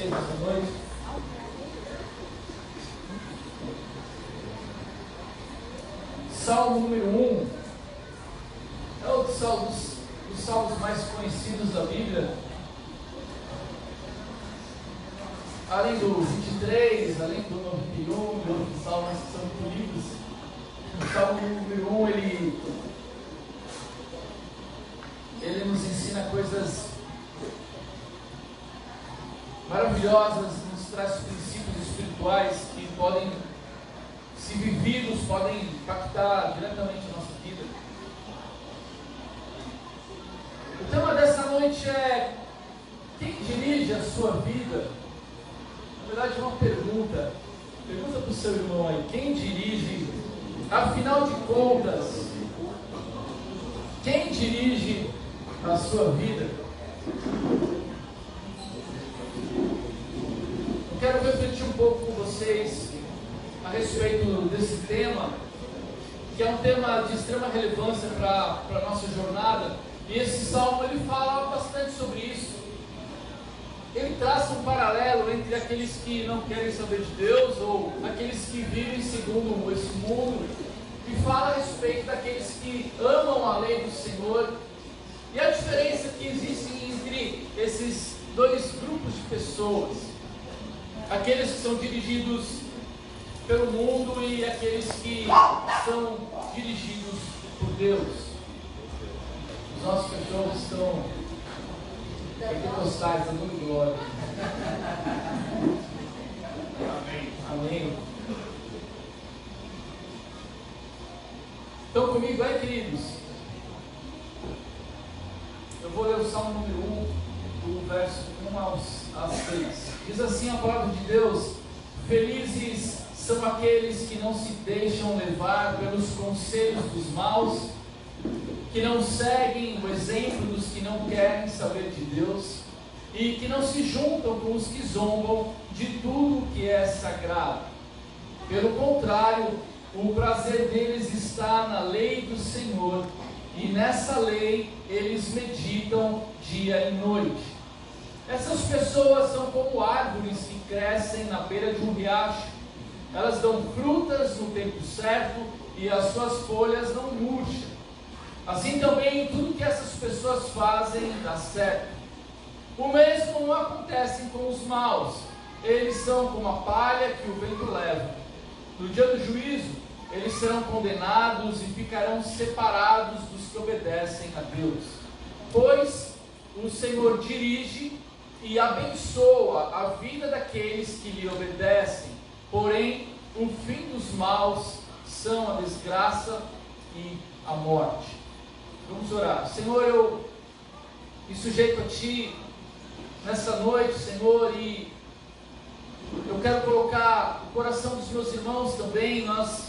vocês essa noite. Salmo número 1 é um dos salmos mais conhecidos da Bíblia. Além do 23, além do 91 e outros salmos que são muito lindos, o Salmo número 1 ele nos ensina coisas maravilhosas, nos traz princípios espirituais que podem, se vividos, podem impactar diretamente a nossa vida. O tema dessa noite é: quem dirige a sua vida? Na verdade, uma pergunta para o seu irmão aí: quem dirige? Afinal de contas, quem dirige a sua vida? Eu quero refletir um pouco com vocês a respeito desse tema, que é um tema de extrema relevância para a nossa jornada, e esse salmo ele fala bastante sobre isso. Ele traça um paralelo entre aqueles que não querem saber de Deus, ou aqueles que vivem segundo esse mundo, e fala a respeito daqueles que amam a lei do Senhor, e a diferença que existe entre esses dois grupos de pessoas: aqueles que são dirigidos pelo mundo e aqueles que são dirigidos por Deus. Os nossos cachorros estão pentecostais, estão dando glória. Amém. Amém. Estão comigo aí, queridos? Eu vou ler o Salmo número 1, do verso 1 ao 6. Diz assim a palavra de Deus: felizes são aqueles que não se deixam levar pelos conselhos dos maus, que não seguem o exemplo dos que não querem saber de Deus, e que não se juntam com os que zombam de tudo que é sagrado. Pelo contrário, o prazer deles está na lei do Senhor, e nessa lei eles meditam dia e noite. Essas pessoas são como árvores que crescem na beira de um riacho. Elas dão frutas no tempo certo e as suas folhas não murcham. Assim também tudo que essas pessoas fazem dá certo. O mesmo não acontece com os maus. Eles são como a palha que o vento leva. No dia do juízo, eles serão condenados e ficarão separados dos que obedecem a Deus. Pois o Senhor dirige e abençoa a vida daqueles que lhe obedecem. Porém, o fim dos maus são a desgraça e a morte. Vamos orar. Senhor, eu me sujeito a Ti nessa noite, Senhor, e eu quero colocar o coração dos meus irmãos também. Nós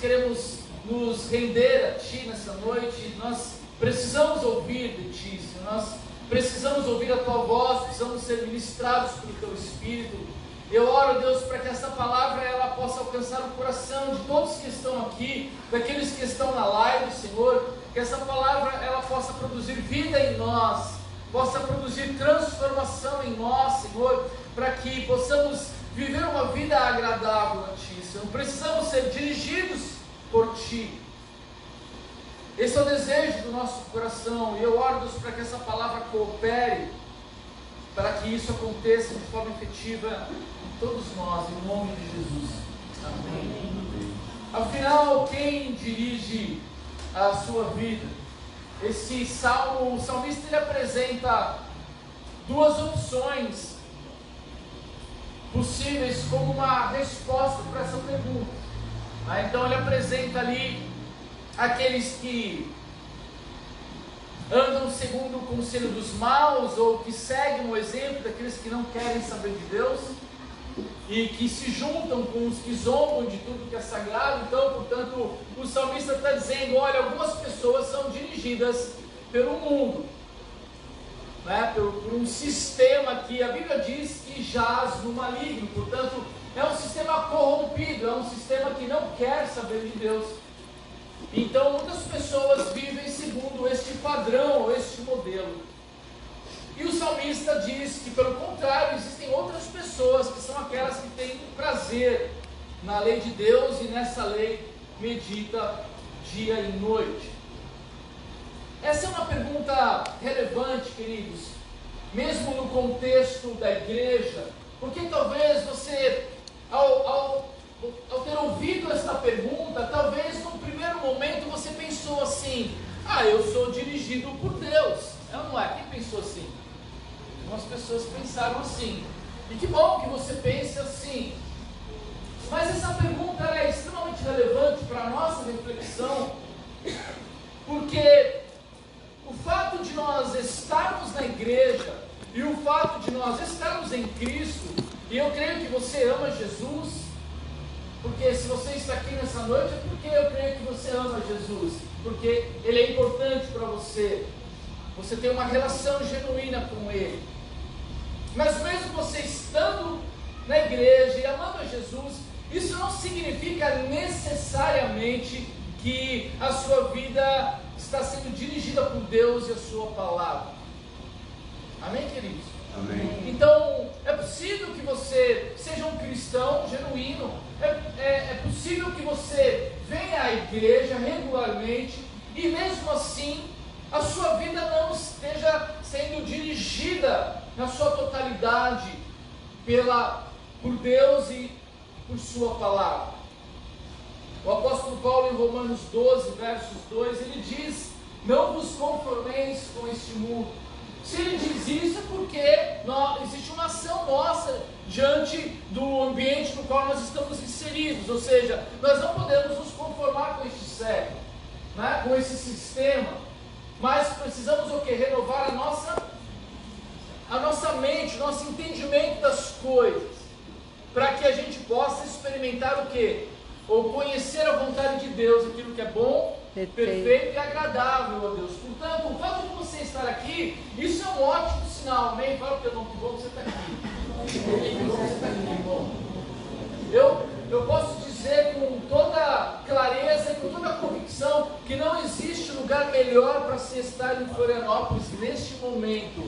queremos nos render a Ti nessa noite. Nós precisamos ouvir de Ti, Senhor. Nós precisamos ouvir a Tua voz, precisamos ser ministrados pelo Teu Espírito. Eu oro, Deus, para que essa palavra ela possa alcançar o coração de todos que estão aqui, daqueles que estão na live, Senhor. Que essa palavra ela possa produzir vida em nós, possa produzir transformação em nós, Senhor, para que possamos viver uma vida agradável a Ti, Senhor. Precisamos ser dirigidos por Ti. Esse é o desejo do nosso coração, e eu oro, Deus, para que essa palavra coopere, para que isso aconteça de forma efetiva em todos nós, em nome de Jesus. Amém. Afinal, quem dirige a sua vida? Esse salmo, o salmista ele apresenta duas opções possíveis como uma resposta para essa pergunta. Então ele apresenta ali aqueles que andam segundo o conselho dos maus, ou que seguem o exemplo daqueles que não querem saber de Deus, e que se juntam com os que zombam de tudo que é sagrado. Então, portanto, o salmista está dizendo: olha, algumas pessoas são dirigidas pelo mundo, né? por um sistema que a Bíblia diz que jaz no maligno. Portanto, é um sistema corrompido, é um sistema que não quer saber de Deus. Então, muitas pessoas vivem segundo este padrão, este modelo. E o salmista diz que, pelo contrário, existem outras pessoas que são aquelas que têm prazer na lei de Deus e nessa lei medita dia e noite? Essa é uma pergunta relevante, queridos, mesmo no contexto da igreja, porque talvez você, ao ter ouvido esta pergunta, talvez num primeiro momento você pensou assim: eu sou dirigido por Deus. Não é? Quem pensou assim? Algumas pessoas pensaram assim, e que bom que você pense assim. Mas essa pergunta é extremamente relevante para a nossa reflexão, porque o fato de nós estarmos na igreja e o fato de nós estarmos em Cristo, e eu creio que você ama Jesus, porque se você está aqui nessa noite é porque eu creio que você ama Jesus, porque Ele é importante para você, você tem uma relação genuína com Ele. Mas mesmo você estando na igreja e amando a Jesus, isso não significa necessariamente que a sua vida está sendo dirigida por Deus e a sua palavra. Amém, queridos? Amém. Então, é possível que você seja um cristão genuíno, é possível que você venha à igreja regularmente e mesmo assim a sua vida não esteja sendo dirigida na sua totalidade por Deus e por sua palavra. O apóstolo Paulo, em Romanos 12, versos 2, ele diz: não vos conformeis com este mundo. Se ele diz isso é porque existe uma ação nossa diante do ambiente no qual nós estamos inseridos, ou seja, nós não podemos nos conformar com este século, né, com esse sistema, mas precisamos o quê? Renovar a nossa mente, nosso entendimento das coisas, para que a gente possa experimentar o quê? Ou conhecer a vontade de Deus, aquilo que é bom, perfeito e agradável a Deus. Portanto, o fato de você estar aqui, isso é um ótimo sinal, amém? Fala para o teu irmão, que bom que você está aqui. Que bom que você está aqui, irmão. Eu posso dizer com toda clareza e com toda convicção que não existe lugar melhor para se estar em Florianópolis neste momento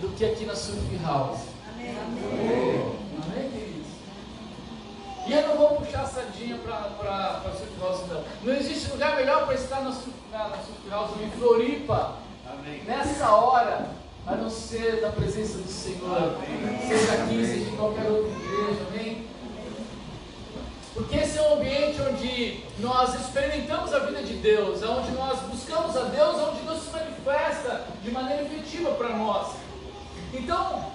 do que aqui na Surf House. Amém. Amém, queridos? E eu não vou puxar a sardinha para Surf House, não. Não existe lugar melhor para estar na Surf House em Floripa, Amém, nessa hora, a não ser da presença do Senhor. Amém. Seja aqui, seja em qualquer outra igreja, amém? Porque esse é um ambiente onde nós experimentamos a vida de Deus, onde nós buscamos a Deus, onde Deus se manifesta de maneira efetiva para nós. Então,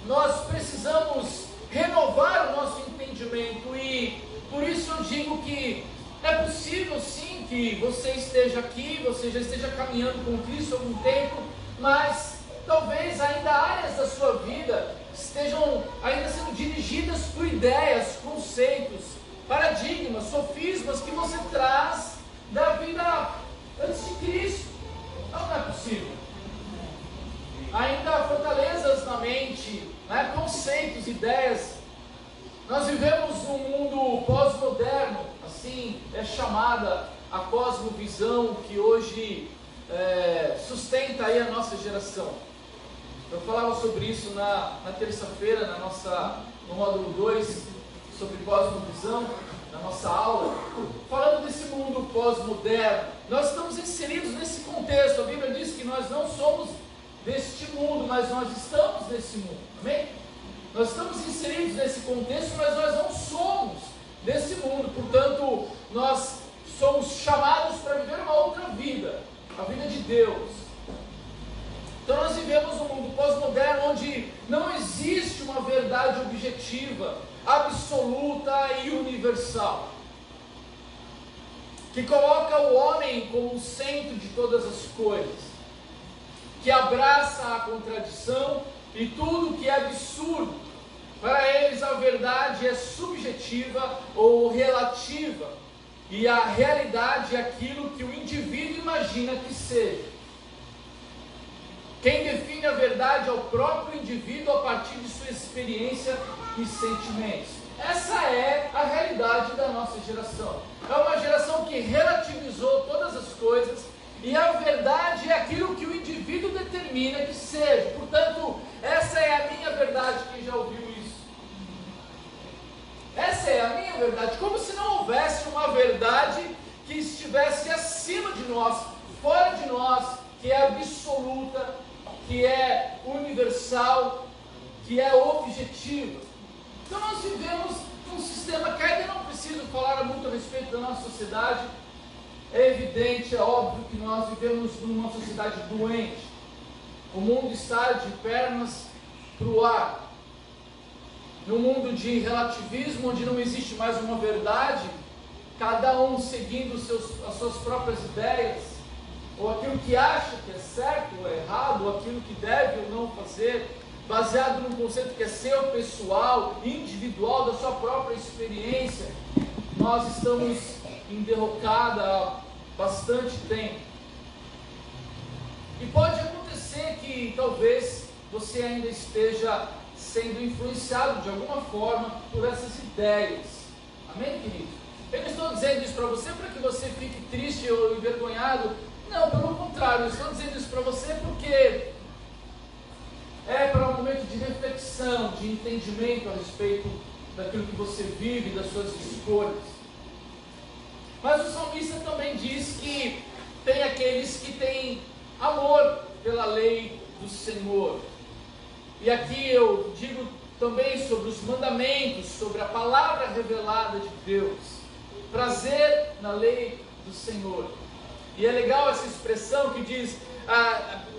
nós precisamos renovar o nosso entendimento, e por isso eu digo que é possível sim que você esteja aqui, você já esteja caminhando com Cristo há algum tempo, mas talvez ainda áreas da sua vida estejam ainda sendo dirigidas por ideias, conceitos, paradigmas, sofismas que você traz da vida antes de Cristo. Não é possível. Ainda fortalezas na mente, né? Conceitos, ideias. Nós vivemos num mundo pós-moderno, assim é chamada a cosmovisão que hoje sustenta aí a nossa geração. Eu falava sobre isso na terça-feira, no módulo 2, sobre cosmovisão, na nossa aula, falando desse mundo pós-moderno. Nós estamos inseridos nesse contexto. A Bíblia diz que nós não somos deste mundo, mas nós estamos nesse mundo, amém? Nós estamos inseridos nesse contexto, mas nós não somos desse mundo. Portanto, nós somos chamados para viver uma outra vida, a vida de Deus. Então nós vivemos um mundo pós-moderno onde não existe uma verdade objetiva, absoluta e universal, que coloca o homem como o centro de todas as coisas, que abraça a contradição e tudo que é absurdo. Para eles a verdade é subjetiva ou relativa, e a realidade é aquilo que o indivíduo imagina que seja. Quem define a verdade é o próprio indivíduo a partir de sua experiência e sentimentos. Essa é a realidade da nossa geração. É uma geração que relativizou todas as coisas, e a verdade é aquilo que o indivíduo determina que seja. Portanto, essa é a minha verdade. Quem já ouviu isso? verdade que estivesse acima de nós, fora de nós, que é absoluta, que é universal, que é objetiva. Então nós vivemos num sistema caído. Eu não preciso falar muito a respeito da nossa sociedade. É evidente, é óbvio que nós vivemos numa sociedade doente. O mundo está de pernas para o ar. Num mundo de relativismo, onde não existe mais uma verdade, cada um seguindo as suas próprias ideias, ou aquilo que acha que é certo ou errado, ou aquilo que deve ou não fazer, baseado num conceito que é seu, pessoal, individual, da sua própria experiência. Nós estamos em derrocada há bastante tempo. E pode acontecer que talvez você ainda esteja sendo influenciado de alguma forma por essas ideias. Amém, querido? Eu não estou dizendo isso para você para que você fique triste ou envergonhado. Não, pelo contrário, eu estou dizendo isso para você porque é para um momento de reflexão, de entendimento a respeito daquilo que você vive, das suas escolhas. Mas o salmista também diz que tem aqueles que têm amor pela lei do Senhor. E aqui eu digo também sobre os mandamentos, sobre a palavra revelada de Deus. Prazer na lei do Senhor. E é legal essa expressão que diz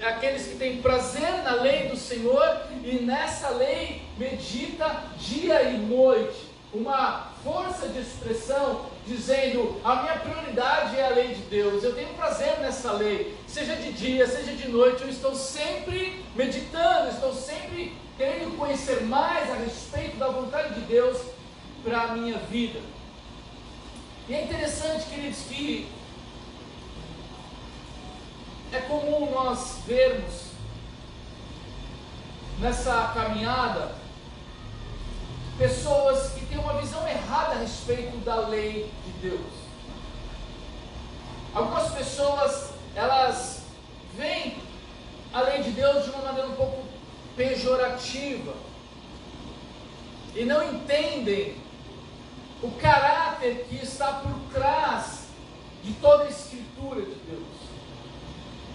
aqueles que têm prazer na lei do Senhor e nessa lei medita dia e noite. Uma força de expressão dizendo: a minha prioridade é a lei de Deus, eu tenho prazer nessa lei, seja de dia, seja de noite, eu estou sempre meditando, estou sempre querendo conhecer mais a respeito da vontade de Deus para a minha vida. E é interessante, queridos, que é comum nós vermos nessa caminhada pessoas que têm uma visão errada a respeito da lei de Deus. Algumas pessoas, elas veem a lei de Deus de uma maneira um pouco pejorativa e não entendem o caráter que está por trás de toda a Escritura de Deus.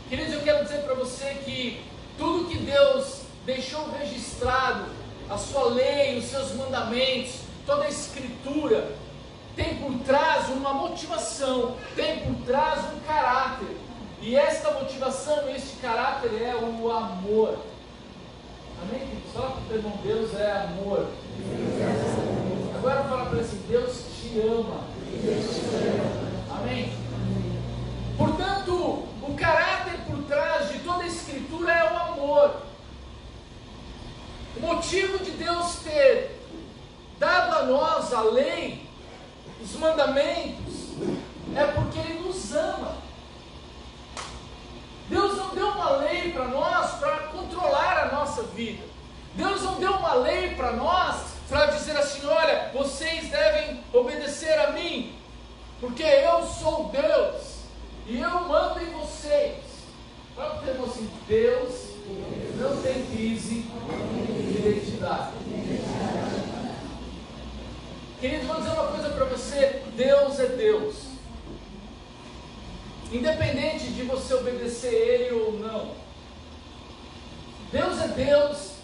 Queridos, eu quero dizer para você que tudo que Deus deixou registrado, a sua lei, os seus mandamentos, toda a Escritura, tem por trás uma motivação, tem por trás um caráter. E esta motivação, este caráter é o amor. Amém? Fala para o teu irmão, Deus é amor. Agora fala para ele assim: Deus te ama. Amém? Portanto, o caráter por trás de toda a Escritura é o amor. O motivo de Deus ter dado a nós a lei, os mandamentos, é porque Ele nos ama. Deus não deu uma lei para nós para controlar a nossa vida. Deus não deu uma lei para nós para dizer assim: olha, vocês devem obedecer a mim, porque eu sou Deus e eu mando em vocês. Para ter assim, Deus não tem crise de identidade. Queridos, vou dizer uma coisa para você: Deus é Deus. Independente de você obedecer Ele ou não, Deus é Deus.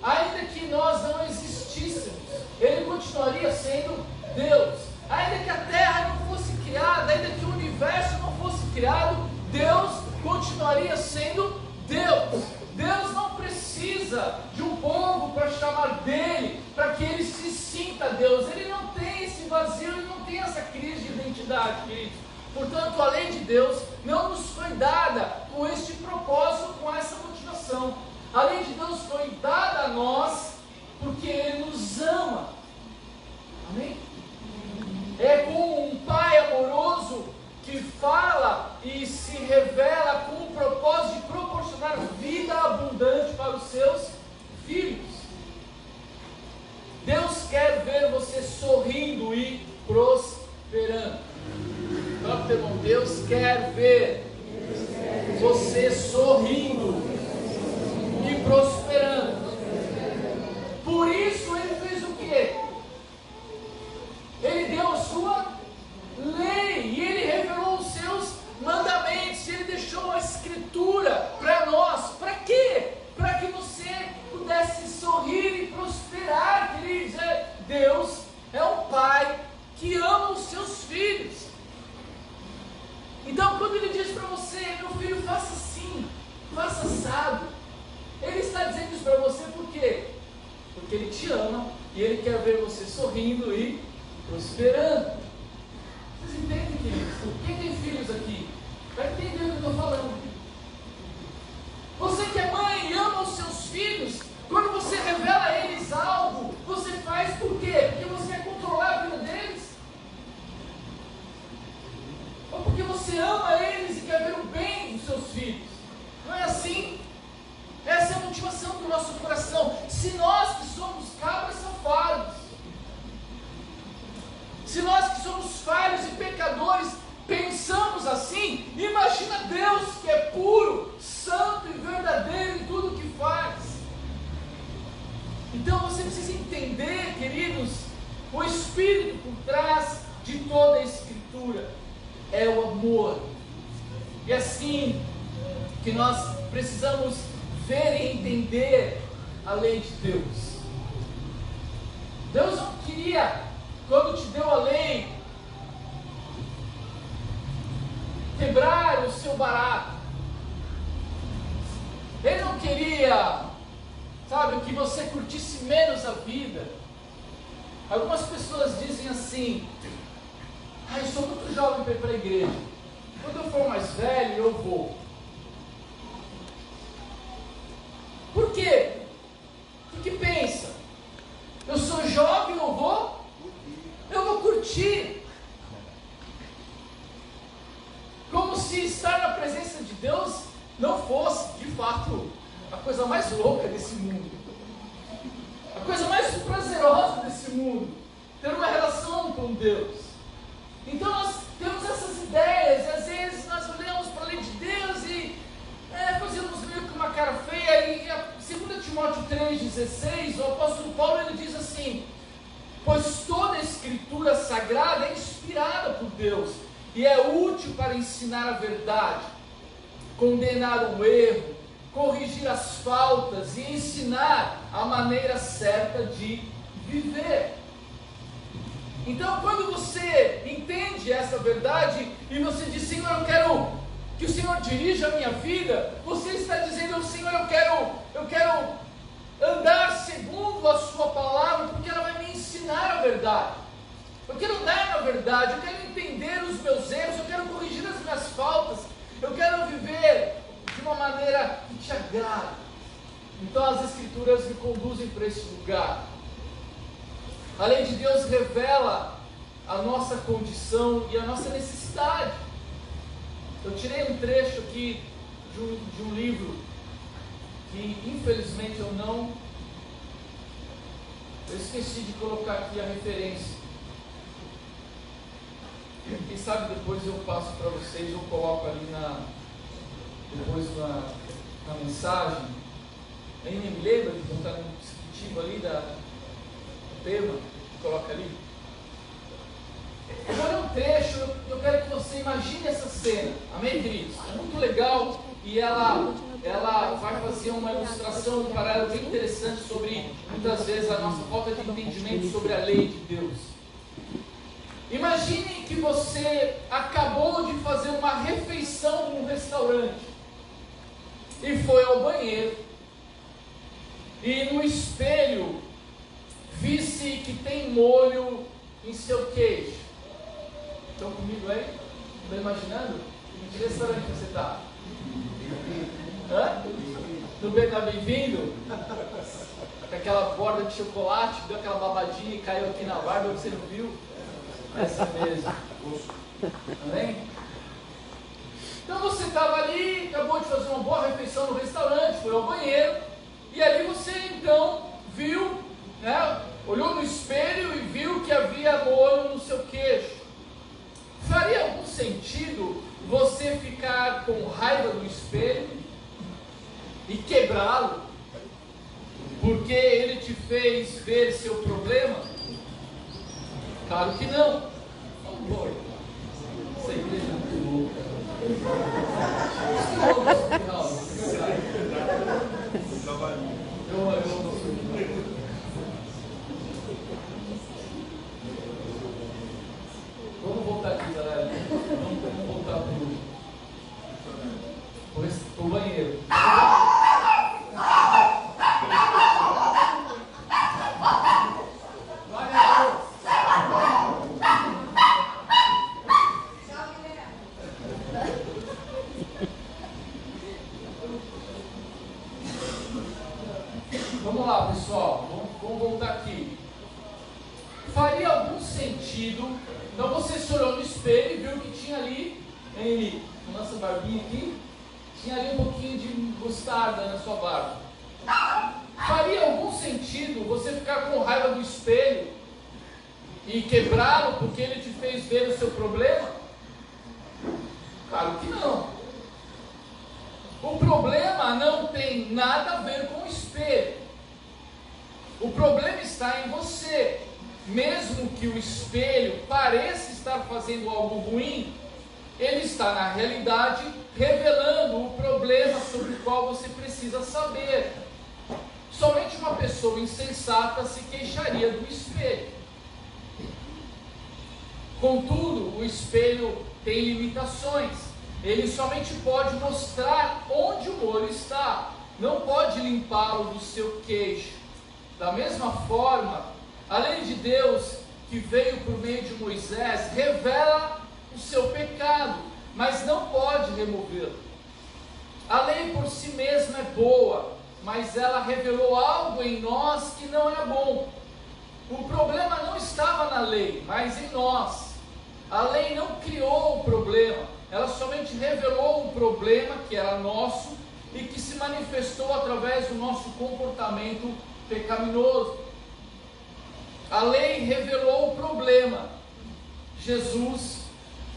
Ainda que nós não existíssemos, Ele continuaria sendo Deus. Ainda que a terra não fosse criada, ainda que o universo não fosse criado, Deus continuaria sendo Deus. Deus não precisa de um povo para chamar dele, para que ele se sinta Deus. Ele não tem esse vazio, ele não tem essa crise de identidade, queridos. Portanto, a lei de Deus não nos foi dada com este propósito, com essa motivação. A lei de Deus foi dada a nós porque Ele nos ama. Amém? É como um pai amoroso que fala e se revela com o propósito de proporcionar vida abundante para os seus filhos. Deus quer ver você sorrindo e prosperando. Fala, irmão, Deus quer ver você sorrindo e prosperando. Por isso Ele fez o quê? Ele deu a sua lei. e Ele quer ver você sorrindo e prosperando. Vocês entendem, queridos? Quem tem filhos aqui vai entender o que eu estou falando. Você que é mãe e ama os seus filhos, quando você revela a eles algo, você faz por quê? Porque você quer controlar a vida deles? Ou porque você ama eles e quer ver o bem dos seus filhos? Não é assim? Essa é a motivação do nosso coração. Se nós que somos cabras safados, se nós que somos falhos e pecadores pensamos assim, imagina Deus que é puro, santo e verdadeiro em tudo que faz. Então você precisa entender, queridos, o Espírito por trás de toda a Escritura é o amor. E assim que nós precisamos ver e entender a lei de Deus. Deus não queria, quando te deu a lei, quebrar o seu barato. Ele não queria, sabe, que você curtisse menos a vida. Algumas pessoas dizem assim: eu sou muito jovem para ir para a igreja, quando eu for mais velho eu vou. Por quê? Porque pensa, eu sou jovem, eu vou curtir. Como se estar na presença de Deus não fosse, de fato, a coisa mais louca desse mundo. A coisa mais prazerosa desse mundo. Ter uma relação com Deus. Então nós temos essas ideias, e às vezes nós olhamos para a lei de Deus e fazemos meio que uma cara feia. E a 2 Timóteo 3,16, o apóstolo Paulo ele diz assim: pois toda a Escritura Sagrada é inspirada por Deus e é útil para ensinar a verdade, condenar o erro, corrigir as faltas e ensinar a maneira certa de viver. Então, quando você entende essa verdade e você diz: Senhor, eu quero que o Senhor dirija a minha vida, você está dizendo: Senhor, eu quero andar segundo a sua palavra, porque ela vai me ensinar a verdade. Eu quero andar na verdade, eu quero entender os meus erros, eu quero corrigir as minhas faltas, eu quero viver de uma maneira que te agrada. Então as Escrituras me conduzem para esse lugar. A lei de Deus revela a nossa condição e a nossa necessidade. Eu tirei um trecho aqui de um livro que infelizmente eu esqueci de colocar aqui a referência. Quem sabe depois eu passo para vocês, eu coloco ali depois na mensagem. Aí nem me lembra de botar no descritivo ali do tema, coloca ali. Agora é um trecho, eu quero que você imagine essa cena, amém, queridos? É muito legal e ela vai fazer uma ilustração, um paralelo bem interessante sobre, muitas vezes, a nossa falta de entendimento sobre a lei de Deus. Imagine que você acabou de fazer uma refeição num restaurante e foi ao banheiro e no espelho visse que tem molho em seu queijo. Estão comigo aí? Estão imaginando? Em que restaurante você está? No bem tá bem-vindo? Com aquela borda de chocolate, deu aquela babadinha e caiu aqui na barba, você não viu? Essa mesmo. Amém? Então você estava ali, acabou de fazer uma boa refeição no restaurante, foi ao banheiro, e ali você então viu, olhou no espelho e viu que havia molho no seu queixo. Faria algum sentido você ficar com raiva do espelho e quebrá-lo, porque ele te fez ver seu problema? Claro que não. Amor, essa igreja é muito Vamos voltar aqui, galera. Vamos voltar pro banheiro. pessoal, vamos voltar aqui. Faria algum sentido, então você se olhou no espelho e viu que tinha ali, Henrique, com nossa barbinha aqui, tinha ali um pouquinho de mostarda na sua barba. Faria algum sentido você ficar com raiva do espelho e quebrá-lo porque ele te fez ver o seu problema? Claro que não. O problema não tem nada a ver com o espelho. O problema está em você. Mesmo que o espelho pareça estar fazendo algo ruim, ele está na realidade revelando o problema sobre o qual você precisa saber. Somente uma pessoa insensata se queixaria do espelho. Contudo, o espelho tem limitações. Ele somente pode mostrar onde o olho está, não pode limpá-lo do seu queixo. Da mesma forma, a lei de Deus, que veio por meio de Moisés, revela o seu pecado, mas não pode removê-lo. A lei por si mesma é boa, mas ela revelou algo em nós que não é bom. O problema não estava na lei, mas em nós. A lei não criou o problema, ela somente revelou um problema que era nosso e que se manifestou através do nosso comportamento pecaminoso. A lei revelou o problema. Jesus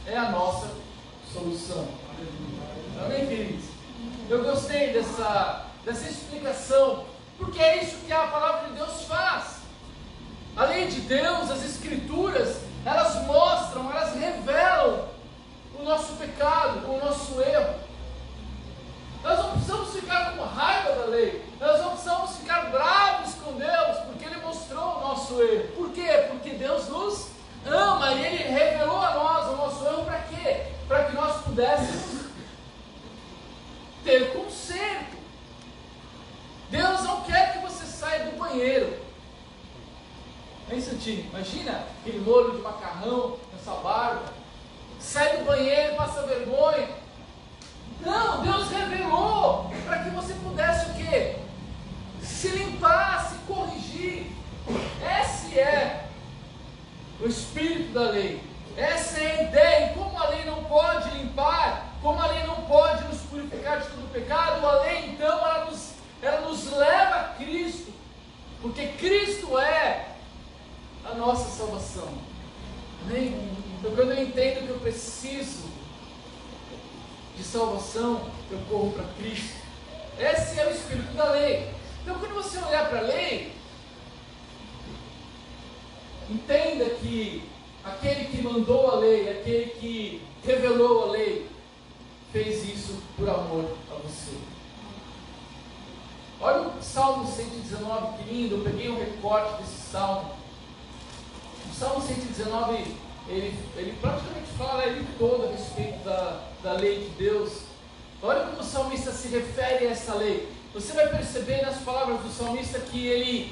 é a nossa solução. Amém, queridos? Eu gostei dessa explicação, porque é isso que a palavra de Deus faz. A lei de Deus, as Escrituras, elas mostram, elas revelam o nosso pecado, o nosso erro. Nós não precisamos ficar com raiva da lei, nós não precisamos ficar bravos com Deus, porque Ele mostrou o nosso erro. Por quê? Porque Deus nos ama e Ele revelou a nós o nosso erro para quê? Para que nós pudéssemos ter conserto. Deus não quer que você saia do banheiro. Hein, Santinho? Imagina aquele molho de macarrão nessa barba, sai do banheiro e passa vergonha. Não, Deus revelou para que você pudesse o quê? Se limpar, se corrigir. Esse é o espírito da lei. Essa é a ideia. E como a lei não pode limpar, como a lei não pode nos purificar de todo pecado, a lei então ela nos leva a Cristo, porque Cristo é a nossa salvação. Amém? Então quando eu entendo que eu preciso de salvação, eu corro para Cristo. Esse é o espírito da lei. Então quando você olhar para a lei, entenda que aquele que mandou a lei, aquele que revelou a lei, fez isso por amor a você. Olha o Salmo 119, que lindo. Eu peguei um recorte desse Salmo. O Salmo 119, ele praticamente fala ele todo a respeito da lei de Deus. Olha como o salmista se refere a essa lei. Você vai perceber nas palavras do salmista que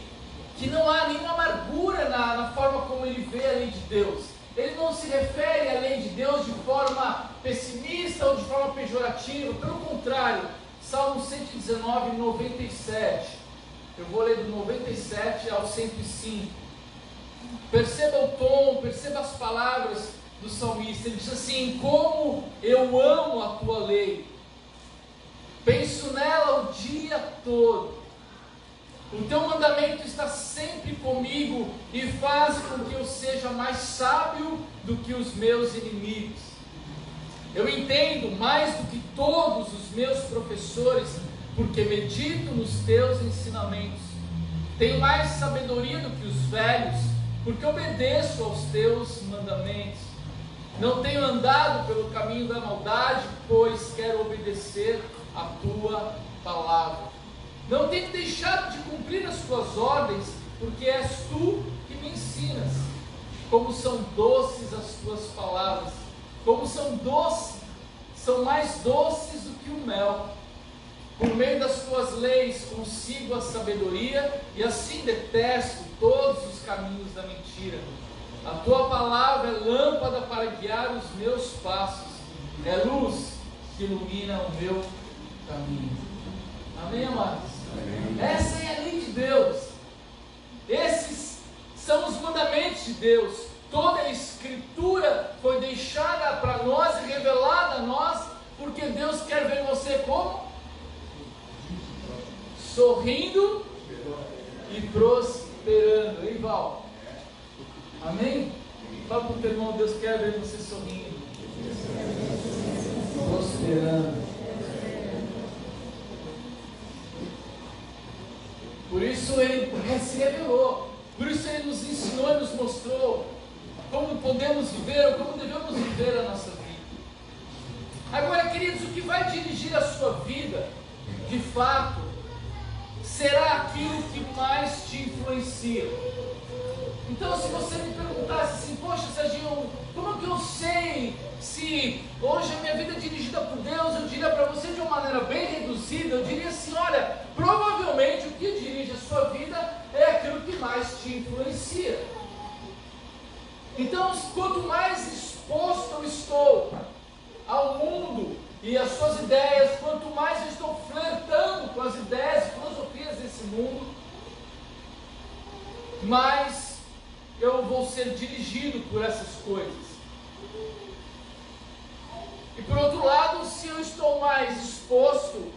não há nenhuma amargura na forma como ele vê a lei de Deus. Ele não se refere à lei de Deus de forma pessimista ou de forma pejorativa. Pelo contrário, Salmo 119, 97. Eu vou ler do 97 ao 105. Perceba o tom, perceba as palavras do salmista. Ele diz assim: como eu amo a tua lei, penso nela o dia todo. O teu mandamento está sempre comigo e faz com que eu seja mais sábio do que os meus inimigos. Eu entendo mais do que todos os meus professores, porque medito nos teus ensinamentos. Tenho mais sabedoria do que os velhos, porque obedeço aos teus mandamentos. Não tenho andado pelo caminho da maldade, pois quero obedecer a tua palavra. Não tenho deixado de cumprir as tuas ordens, porque és tu que me ensinas. Como são doces as tuas palavras, como são doces, são mais doces do que o mel. Por meio das tuas leis consigo a sabedoria, e assim detesto todos os caminhos da mentira. A tua palavra é lâmpada para guiar os meus passos, é luz que ilumina o meu caminho. Amém, amados? Amém. Essa é a lei de Deus. presentes de Deus. Toda a Escritura foi deixada para nós e revelada a nós, porque Deus quer ver você como? Sorrindo e prosperando. Hein, Val? Amém? Fala para o teu irmão, Deus quer ver você sorrindo, prosperando. Por isso Ele se revelou, por isso Ele nos ensinou e nos mostrou como podemos viver, ou como devemos viver a nossa vida. Agora, queridos, o que vai dirigir a sua vida, de fato, será aquilo que mais te influencia. Então, se você me perguntasse assim, poxa, Serginho, como que eu sei se hoje a minha vida é dirigida por Deus? Eu diria para você de uma maneira bem reduzida, eu diria assim, olha, provavelmente o que dirige a sua vida é aquilo que mais te influencia. Então, quanto mais exposto eu estou ao mundo e às suas ideias, quanto mais eu estou flertando com as ideias e filosofias desse mundo, mais eu vou ser dirigido por essas coisas. E por outro lado, se eu estou mais exposto,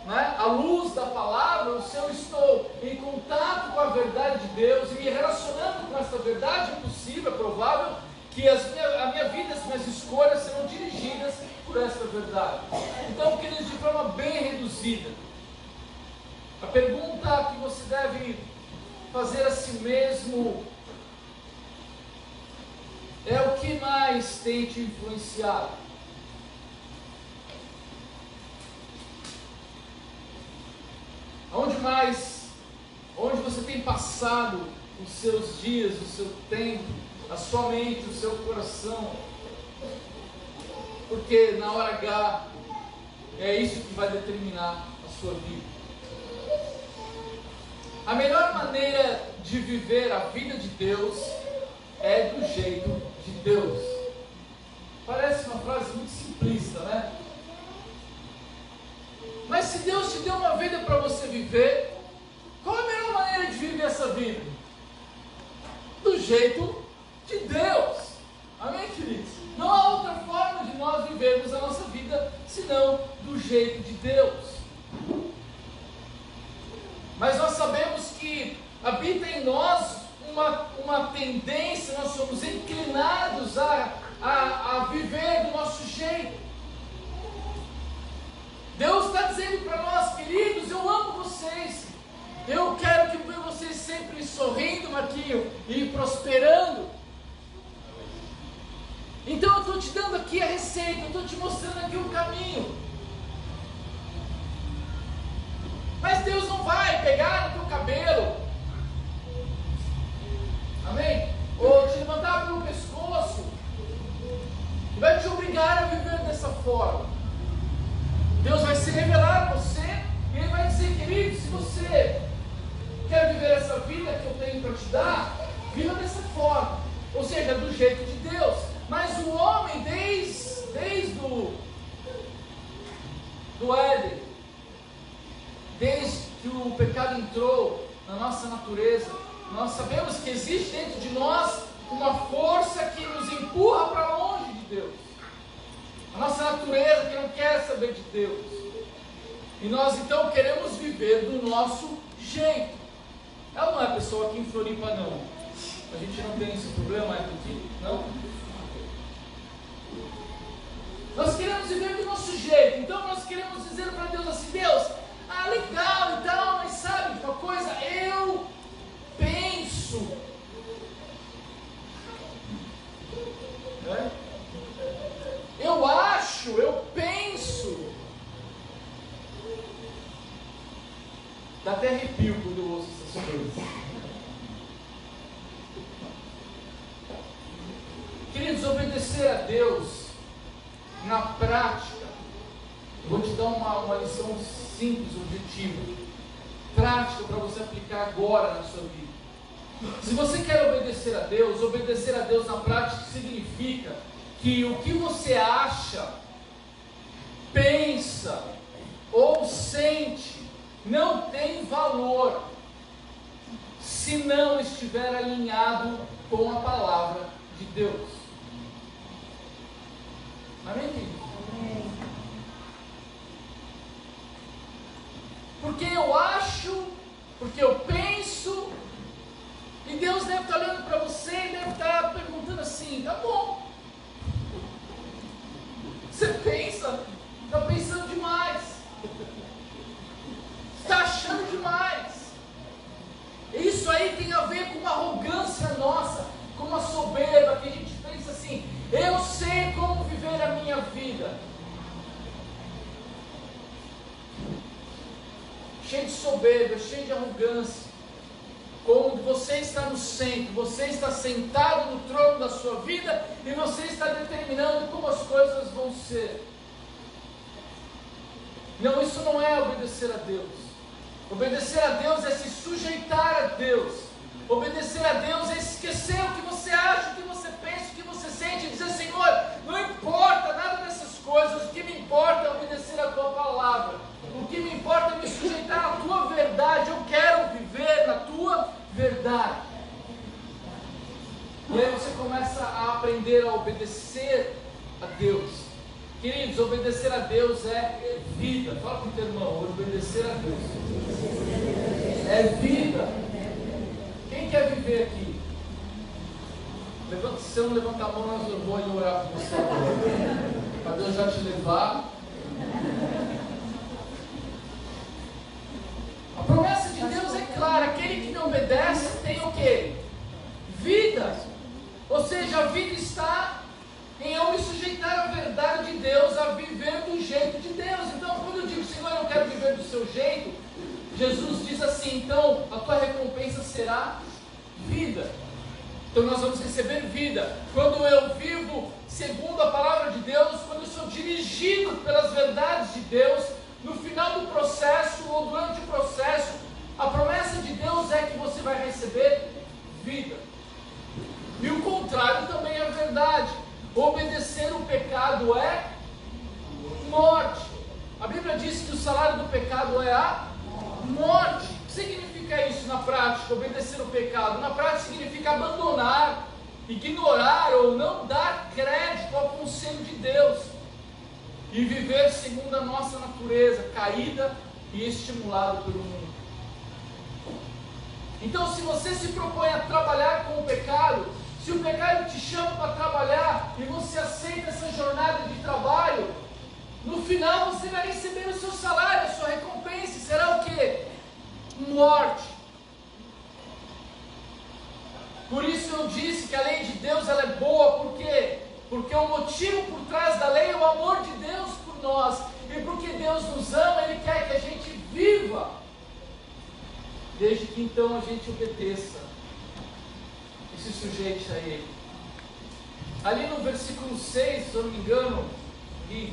né, à luz da palavra, se eu estou em contato com a verdade de Deus e me relacionando com essa verdade, é possível, é provável que a minha vida, as minhas escolhas serão dirigidas por essa verdade. Então, queridos, de forma bem reduzida, a pergunta que você deve fazer a si mesmo é: o que mais tem te influenciado? Onde você tem passado os seus dias, o seu tempo, a sua mente, o seu coração? Porque na hora H é isso que vai determinar a sua vida. A melhor maneira de viver a vida de Deus é do jeito de Deus. Parece uma frase muito simplista, né? Mas se Deus te deu uma vida para você viver, qual é a melhor maneira de viver essa vida? Do jeito de Deus. Amém, queridos? Não há outra forma de nós vivermos a nossa vida senão do jeito de Deus. Mas nós sabemos que habita em nós uma tendência, nós somos inclinados a viver do nosso jeito. Deus está dizendo para nós, queridos, eu amo vocês, eu quero que vocês sempre sorrindo, Marquinho, e prosperando. Então eu estou te dando aqui a receita, eu estou te mostrando aqui o caminho. Mas Deus não vai pegar no teu cabelo, amém? Ou te levantar pelo pescoço e vai te obrigar a viver dessa forma. Deus vai se revelar a você e Ele vai dizer, querido, se você quer viver essa vida que eu tenho para te dar, viva dessa forma, ou seja, do jeito de Deus. Mas o homem, desde do Éden, desde que o pecado entrou na nossa natureza, nós sabemos que existe dentro de nós uma força que nos empurra para longe de Deus. A nossa natureza que não quer saber de Deus. E nós então queremos viver do nosso jeito. Ela não é pessoa aqui em Floripa, não. A gente não tem esse problema aqui, não? Nós queremos viver do nosso jeito. Então nós queremos dizer para Deus assim, Deus, legal e tal, mas sabe de uma coisa? Eu penso. Eu acho, eu penso. Dá até arrepio quando eu ouço essas coisas. Queridos, obedecer a Deus na prática, vou te dar uma lição simples, objetiva, prática para você aplicar agora na sua vida. Se você quer obedecer a Deus na prática significa que o que você acha, pensa ou sente não tem valor se se não estiver alinhado com a palavra de Deus. Amém, querido? Amém. Porque eu acho, porque eu penso, e Deus deve estar olhando para você e deve estar perguntando assim: tá bom, você pensa, está pensando demais, está achando demais. Isso aí tem a ver com uma arrogância nossa, com uma soberba, que a gente pensa assim: eu sei como viver a minha vida. Cheio de soberba, cheio de arrogância. Como você está no centro, você está sentado no trono da sua vida e você está determinando como as coisas vão ser. Não, isso não é obedecer a Deus. Obedecer a Deus é se sujeitar a Deus. Obedecer a Deus é esquecer o que você acha, o que você pensa, o que você sente, e dizer: Senhor, não importa nada dessas coisas, o que me importa é obedecer a Tua palavra. O que me importa é me sujeitar à Tua verdade. Eu quero viver na Tua verdade. E aí você começa a aprender a obedecer a Deus. Queridos, obedecer a Deus é vida. Fala com o teu irmão: obedecer a Deus é vida. Quem quer viver aqui? Levanta, se você não levantar a mão, nós vamos orar por você agora. Para Deus já te levar. A promessa de Deus é clara: aquele que me obedece tem o quê? Vida. Ou seja, a vida está em eu me sujeitar à verdade de Deus, a viver do jeito de Deus. Então, quando eu digo: Senhor, eu quero viver do seu jeito, Jesus diz assim: então a tua recompensa será vida. Então nós vamos receber vida quando eu vivo segundo a palavra de Deus, quando eu sou dirigido pelas verdades de Deus. No final do processo ou durante o processo, a promessa de Deus é que você vai receber vida. E o contrário também é verdade. Obedecer o pecado é morte. A Bíblia diz que o salário do pecado é a morte. O que significa isso na prática? Obedecer o pecado na prática significa abandonar, ignorar ou não dar crédito ao conselho de Deus e viver segundo a nossa natureza caída e estimulado pelo mundo. Então, se você se propõe a trabalhar com o pecado, se o pecado te chama para trabalhar e você aceita essa jornada de trabalho, no final você vai receber o seu salário, a sua recompensa. Será o quê? Morte. Por isso eu disse que a lei de Deus ela é boa. Por quê? Porque o motivo por trás da lei é o amor de Deus por nós. E porque Deus nos ama, Ele quer que a gente viva. Desde que então a gente obedeça e se sujeite a Ele. Ali no versículo 6, se eu não me engano, e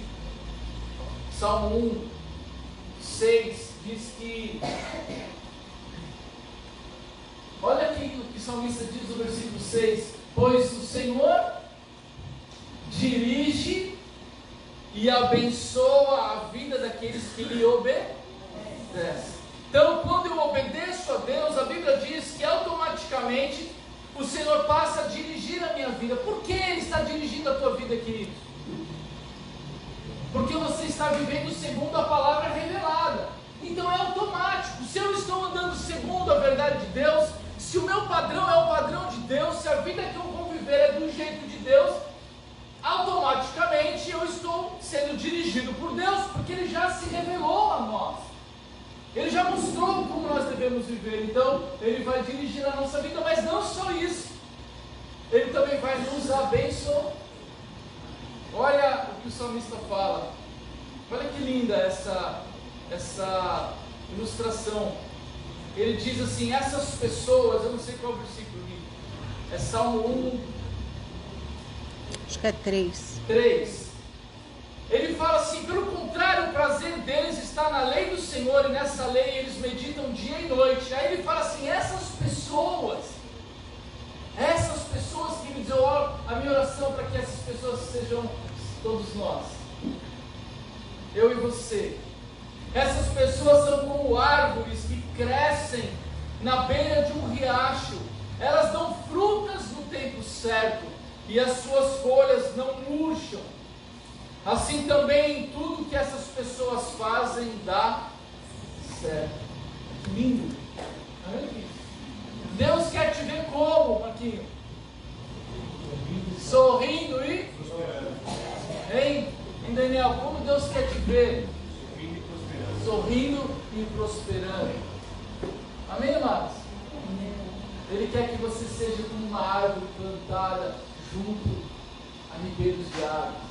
Salmo 1, 6, diz que... Olha aqui o que o salmista diz no versículo 6: pois o Senhor dirige e abençoa a vida daqueles que lhe obedecem. Então, quando eu obedeço a Deus, a Bíblia diz que automaticamente o Senhor passa a dirigir a minha vida. Por que Ele está dirigindo a tua vida, querido? Porque você está vivendo segundo a palavra revelada. Então é automático. Se eu estou andando segundo a verdade de Deus, se o meu padrão é o padrão de Deus, se a vida que eu vou viver é do jeito de Deus, automaticamente eu estou sendo dirigido por Deus, porque Ele já se revelou a nós. Ele já mostrou como nós devemos viver. Então Ele vai dirigir a nossa vida, mas não só isso, Ele também vai nos abençoar. Olha o que o salmista fala. Olha que linda essa ilustração. Ele diz assim: essas pessoas, eu não sei qual versículo, é Salmo 1, acho que é 3. Ele fala assim: pelo contrário, o prazer deles está na lei do Senhor, e nessa lei eles meditam dia e noite. Aí ele fala assim: essas pessoas, queridos, eu oro, a minha oração para que essas pessoas sejam todos nós, eu e você. Essas pessoas são como árvores que crescem na beira de um riacho certo, e as suas folhas não murcham. Assim também tudo que essas pessoas fazem dá certo. Que lindo! Deus quer te ver como, Marquinhos? Sorrindo e... Hein? Daniel, como Deus quer te ver? Sorrindo e prosperando. Amém, amados? Ele quer que você seja como uma árvore plantada junto a ribeiros de águas.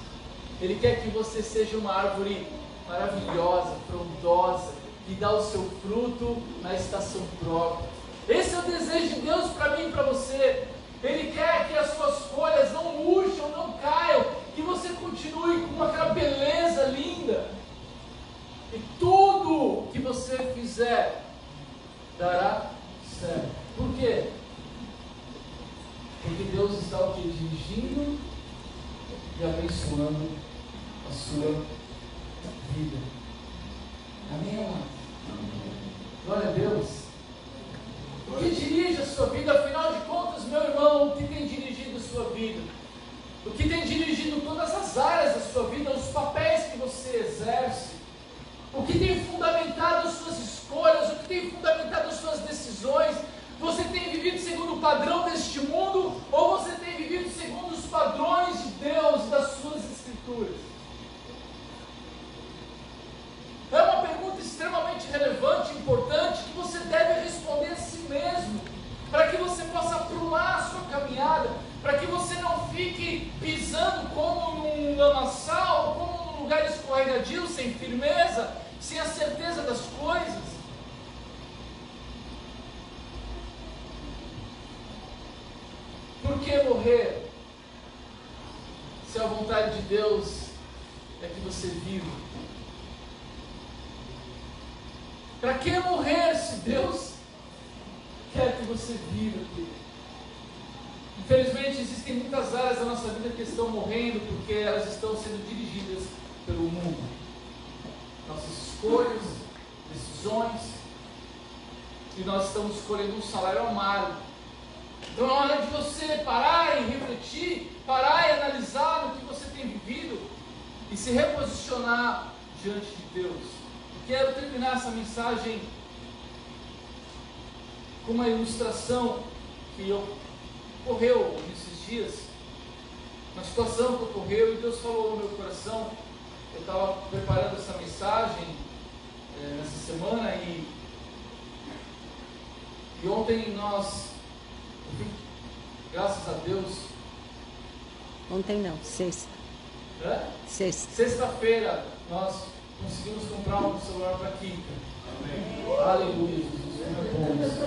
Ele quer que você seja uma árvore maravilhosa, frondosa, que dá o seu fruto na estação própria. Esse é o desejo de Deus para mim e para você. Ele quer que as suas folhas não murcham, não caiam, que você continue com aquela beleza linda. E tudo que você fizer dará certo. Por quê? Porque Deus está o quê? Dirigindo e abençoando a sua vida. Amém, amado? Glória a Deus. O que dirige a sua vida? Afinal de contas, meu irmão, o que tem dirigido a sua vida? O que tem dirigido todas as áreas da sua vida, os papéis que você exerce? O que tem fundamentado as suas escolhas? O que tem fundamentado as suas decisões? Você tem vivido segundo o padrão deste mundo? Ou você tem vivido segundo os padrões de Deus e das suas escrituras? É uma pergunta extremamente relevante e importante que você deve responder a si mesmo, para que você possa aprumar a sua caminhada, para que você não fique pisando como num lamaçal, como num lugar escorregadio, sem firmeza, sem a certeza das coisas. Por que morrer, se a vontade de Deus é que você viva? Para que morrer se Deus quer que você viva, querido? Infelizmente existem muitas áreas da nossa vida que estão morrendo porque elas estão sendo dirigidas pelo mundo. Nossas escolhas, decisões, e nós estamos escolhendo um salário amargo. Então é hora de você parar e refletir, parar e analisar no que você tem vivido e se reposicionar diante de Deus. Quero terminar essa mensagem com uma ilustração que ocorreu nesses dias, uma situação que ocorreu e Deus falou no meu coração. Eu estava preparando essa mensagem nessa semana e ontem graças a Deus. Ontem não, sexta. Sexta-feira nós conseguimos comprar um celular para Kika. Amém. Aleluia, Jesus. É bom isso.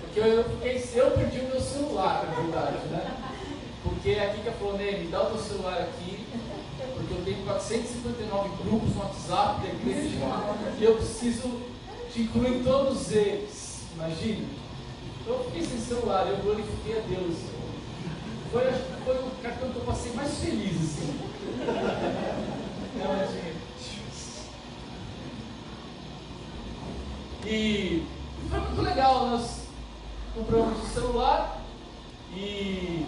Porque eu perdi o meu celular, na verdade, né? Porque a Kika falou, Ney, me dá o teu celular aqui, porque eu tenho 459 grupos no WhatsApp da igreja e eu preciso te incluir em todos eles. Imagina. Então eu fiquei sem celular, eu glorifiquei a Deus. Foi o cartão que eu passei mais feliz, assim. E foi muito legal. Nós compramos o celular e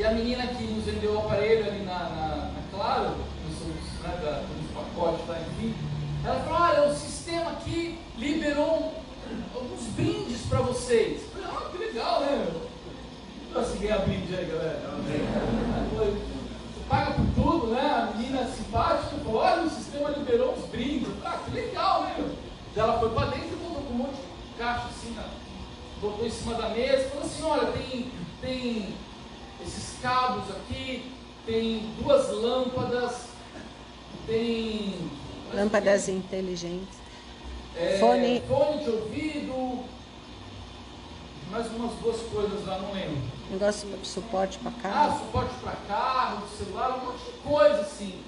a menina que nos vendeu o aparelho ali na Claro, nós somos do pacote, tá, enfim, ela falou, olha, o sistema aqui liberou alguns brindes para vocês. Eu falei, que legal, né? Você ganha brinde aí, galera. Você paga por tudo, né? A menina simpática falou, olha, o sistema liberou uns brindes. Que legal, né, meu? Ela foi para dentro e voltou com um monte de caixa assim, botou em cima da mesa, falou assim, olha, tem esses cabos aqui, tem 2 lâmpadas, tem... Lâmpadas inteligentes. Fone de ouvido, mais umas 2 coisas lá, não lembro. Negócio de suporte para carro. Suporte para carro, celular, um monte de coisa assim.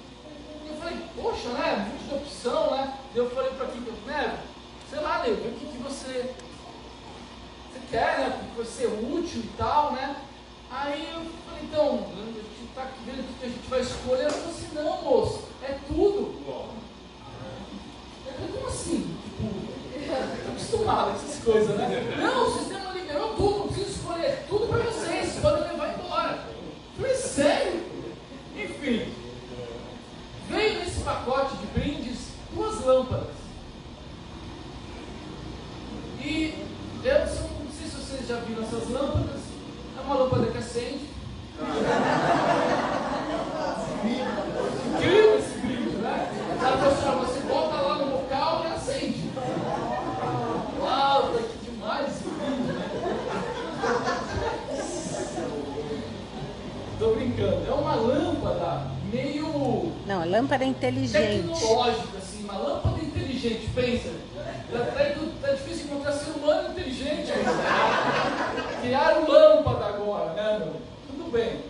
E eu falei, poxa, né, muita opção, né? Eu falei para aqui, né, sei lá, Ney, o que você quer, né, porque vai ser útil e tal, né? Aí eu falei, então, a gente tá aqui vendo o que a gente vai escolher. Eu falei assim, não, moço, é tudo. Eu falei, como assim? Tipo, tô acostumado com essas coisas, né? Não, o sistema liberou tudo, não precisa escolher. vocês já viram essas lâmpadas. É uma lâmpada que acende. Incrível esse brilho, né? Sabe, pessoal, você bota lá no local e acende. Uau, tá aqui demais esse brilho, né? Tô brincando. É uma lâmpada meio... Não, a lâmpada é inteligente. tecnológica, assim, uma lâmpada inteligente, pensa. Tá difícil encontrar ser humano inteligente ainda. Criaram lâmpada agora, né, meu? Tudo bem.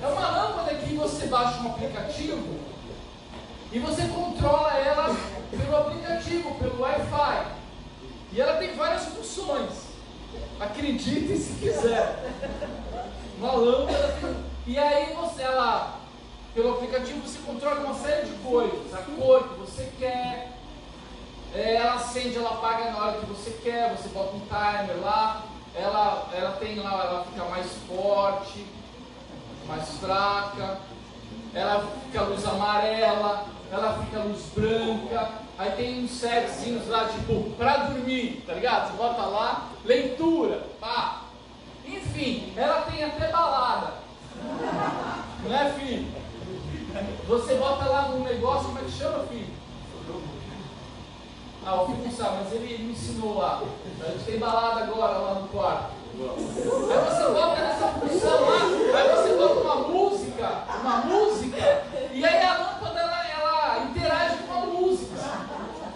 É uma lâmpada que você baixa um aplicativo e você controla ela pelo aplicativo, pelo Wi-Fi. E ela tem várias funções. Acreditem se quiser. Uma lâmpada. E aí ela, pelo aplicativo, você controla uma série de coisas. A cor que você quer. Ela acende, ela apaga na hora que você quer. Você bota um timer lá. Ela tem lá, ela fica mais forte, mais fraca. Ela fica a luz amarela. Ela fica a luz branca. Aí tem uns setzinhos lá, tipo, pra dormir, tá ligado? Você bota lá, leitura, pá. Enfim, ela tem até balada. Não é, filho? Você bota lá no negócio, como é que chama, filho? O filho não sabe, mas ele me ensinou lá. A gente tem balada agora lá no quarto. Aí você bota nessa função lá, aí você bota uma música, e aí a lâmpada ela interage com a música.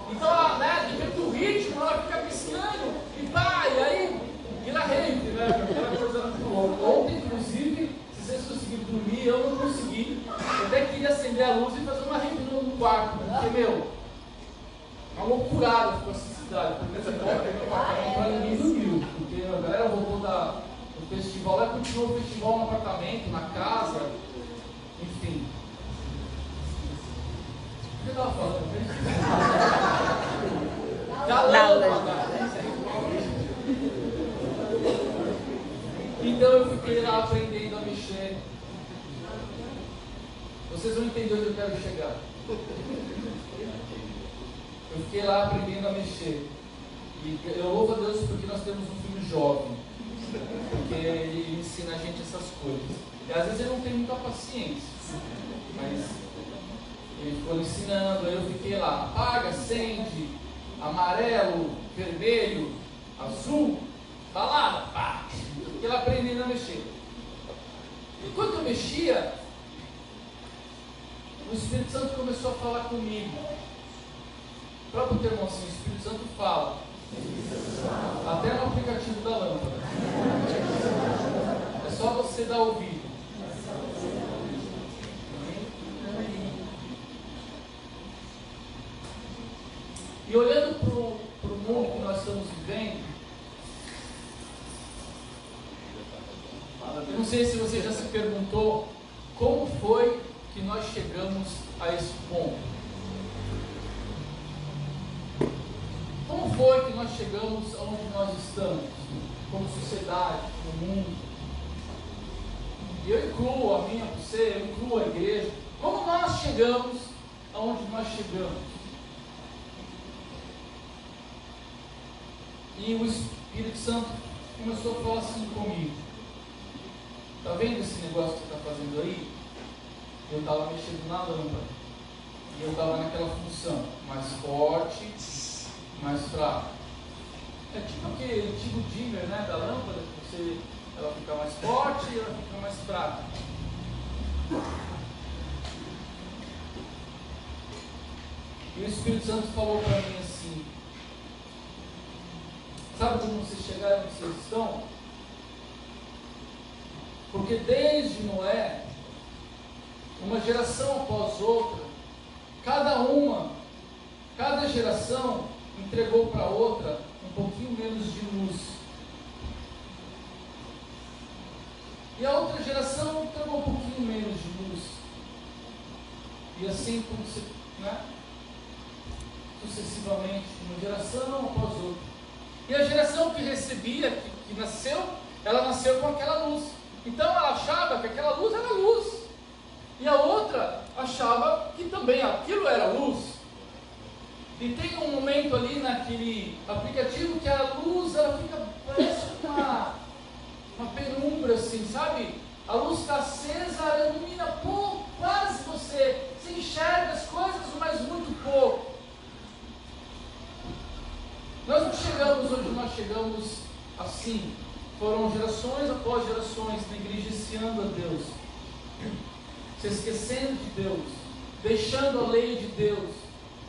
Então ela, né, depende do ritmo, ela fica piscando e pá, e aí vira rave, né? Aquela coisa muito louca. Ontem, inclusive, se vocês conseguiram dormir, eu não consegui. Eu até queria acender a luz e fazer uma rave no quarto, porque, meu, uma loucurada ficou essa cidade. Primeiro você volta no apartamento pra ninguém dormiu, porque a galera voltou do festival, lá continuou o festival no apartamento, na casa, enfim. O que eu estava falando? Da lâmpada. Então eu fiquei lá aprendendo a mexer. Vocês vão entender onde eu quero chegar. Eu fiquei lá aprendendo a mexer. E eu louvo a Deus porque nós temos um filho jovem. Porque ele ensina a gente essas coisas. E às vezes ele não tem muita paciência. Mas ele ficou ensinando, aí eu fiquei lá, apaga, acende, amarelo, vermelho, azul, balada, pá. Eu fiquei lá aprendendo a mexer. Enquanto eu mexia, o Espírito Santo começou a falar comigo. O próprio termo assim, o Espírito Santo fala. Até no aplicativo da lâmpada. É só você dar ouvido. E olhando para o mundo que nós estamos vivendo, eu não sei se você já se perguntou como foi que nós chegamos a esse ponto. Como foi que nós chegamos aonde nós estamos, como sociedade, como mundo? E eu incluo a minha, você, eu incluo a igreja. Como nós chegamos aonde nós chegamos? E o Espírito Santo começou a falar assim comigo. Está vendo esse negócio que você está fazendo aí? Eu estava mexendo na lâmpada. E eu estava naquela função, mais forte, mais fraco. É tipo aquele antigo dimmer, né, da lâmpada, que ela fica mais forte e ela fica mais fraca. E o Espírito Santo falou para mim assim: sabe como vocês chegaram onde vocês estão? Porque desde Noé, uma geração após outra, cada geração entregou para outra um pouquinho menos de luz. E a outra geração entregou um pouquinho menos de luz. E assim, né? Sucessivamente, uma geração após outra. E a geração que recebia, que nasceu, ela nasceu com aquela luz. Então ela achava que aquela luz era luz. E a outra achava que também aquilo era luz. E tem um momento ali naquele aplicativo que a luz, ela fica, parece uma chegamos assim. Foram gerações após gerações negligenciando a Deus, se esquecendo de Deus, deixando a lei de Deus,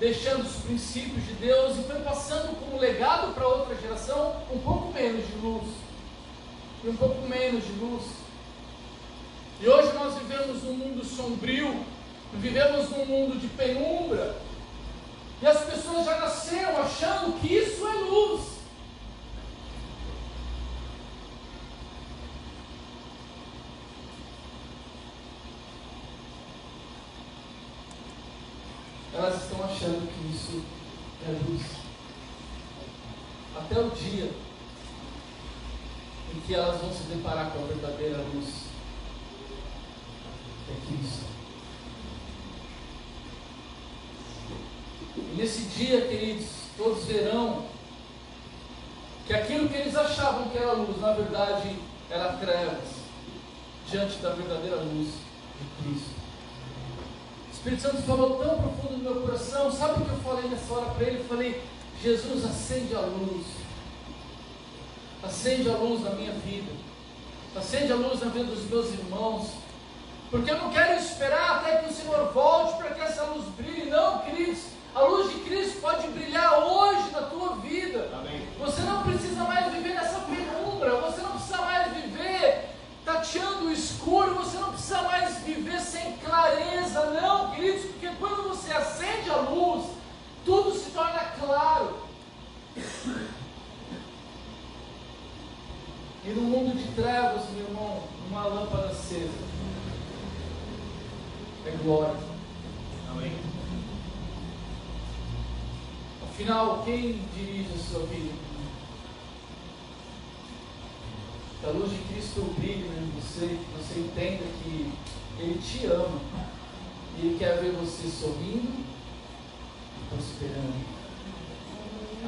deixando os princípios de Deus, e foi passando como legado para outra geração um pouco menos de luz, e um pouco menos de luz. E hoje nós vivemos num mundo sombrio, vivemos num mundo de penumbra, e as pessoas já nasceram achando que isso é luz. Elas estão achando que isso é luz. Até o dia em que elas vão se deparar com a verdadeira luz. É Cristo. E nesse dia, queridos, todos verão que aquilo que eles achavam que era luz, na verdade, era trevas, diante da verdadeira luz de Cristo. O Espírito Santo falou tão profundo no meu coração. Sabe o que eu falei nessa hora para ele? Eu falei: Jesus, acende a luz. Acende a luz na minha vida. Acende a luz na vida dos meus irmãos. Porque eu não quero esperar até que o Senhor volte para que essa luz brilhe. Não, queridos. A luz de Cristo pode brilhar hoje na tua vida. Amém. Você não precisa mais viver nessa penumbra. Você não precisa mais viver tateando o escuro. Você não precisa mais viver sem clareza. Não, queridos. Porque quando você acende a luz, tudo se torna claro. E no mundo de trevas, meu irmão, uma lâmpada acesa é glória. Amém. Afinal, quem dirige a sua vida? Que a luz de Cristo brilhe em você, que você entenda que Ele te ama e Ele quer ver você sorrindo e prosperando.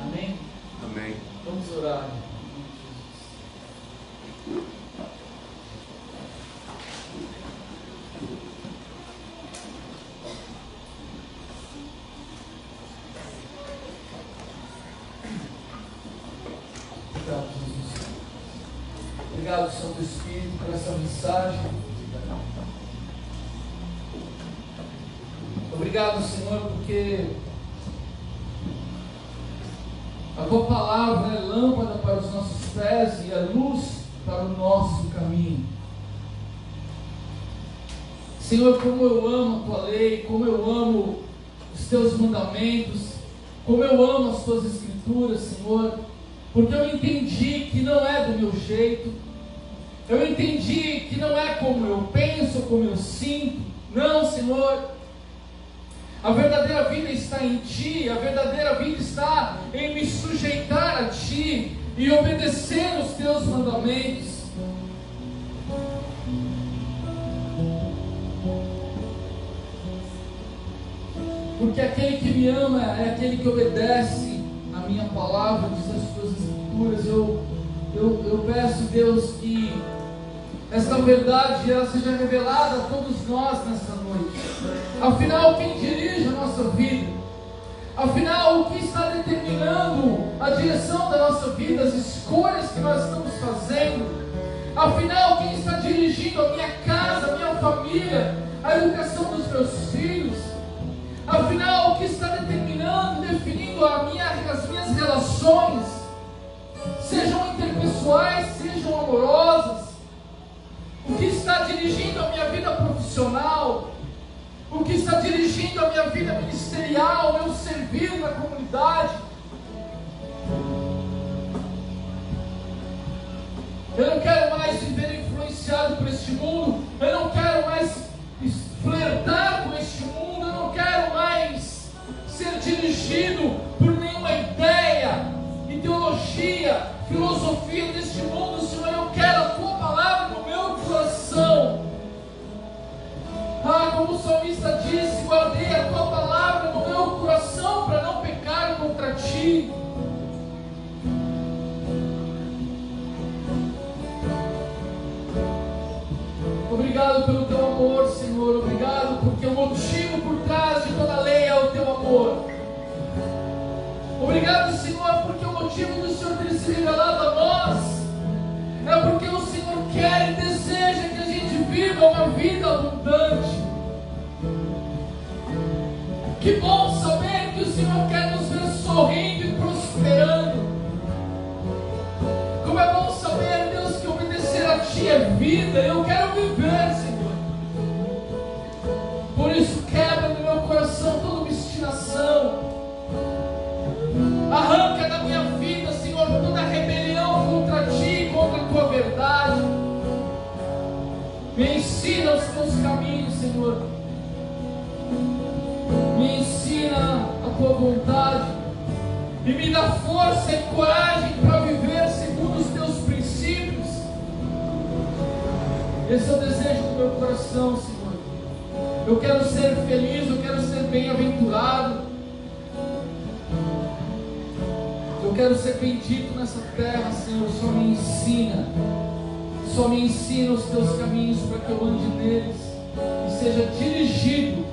Amém? Amém. Vamos orar. Obrigado, Jesus. Obrigado, Santo Espírito, por essa mensagem. Obrigado, Senhor, porque a Tua palavra é lâmpada para os nossos pés e a luz para o nosso caminho. Senhor, como eu amo a Tua lei, como eu amo os Teus mandamentos, como eu amo as Tuas escrituras, Senhor, porque eu entendi que não é do meu jeito, eu entendi que não é como eu penso, como eu sinto. Não, Senhor, a verdadeira vida está em Ti, a verdadeira vida está em me sujeitar a Ti e obedecer os Teus mandamentos. Porque aquele que me ama é aquele que obedece a minha palavra, diz as Tuas escrituras. Eu peço, Deus, que esta verdade ela seja revelada a todos nós nessa noite. Afinal, quem dirige a nossa vida? Afinal, o que está determinando a direção da nossa vida, as escolhas que nós estamos fazendo? Afinal, quem está dirigindo a minha casa, a minha família, a educação dos meus filhos? Afinal, o que está determinando, definindo as minhas relações, sejam interpessoais, sejam amorosas? O que está dirigindo a minha vida profissional? O que está dirigindo a minha vida ministerial, o meu servir na comunidade? Eu não quero mais viver influenciado por este mundo. Eu não quero mais flertar com este mundo. Eu não quero mais ser dirigido por nenhuma ideia, ideologia, filosofia deste mundo. Senhor, eu quero a Tua palavra no meu coração. Como o salmista disse, guardei a Tua palavra no meu coração para não pecar contra Ti. Obrigado pelo Teu amor, Senhor. Obrigado porque o motivo por trás de toda a lei é o Teu amor. Obrigado, Senhor, porque o motivo do Senhor ter se revelado vida abundante. Que bom saber que o Senhor quer nos ver sorrindo e prosperando. Como é bom saber, Deus, que obedecer a Ti é vida. Eu quero viver, Senhor. Por isso, quebra no meu coração toda obstinação. Arranca da minha vida, Senhor, toda rebelião contra Ti, contra a Tua verdade. Me ensina os Teus caminhos, Senhor. Me ensina a Tua vontade. E me dá força e coragem para viver segundo os Teus princípios. Esse é o desejo do meu coração, Senhor. Eu quero ser feliz, eu quero ser bem-aventurado. Eu quero ser bendito nessa terra, Senhor. Só me ensina. Só me ensina os Teus caminhos para que eu ande neles e seja dirigido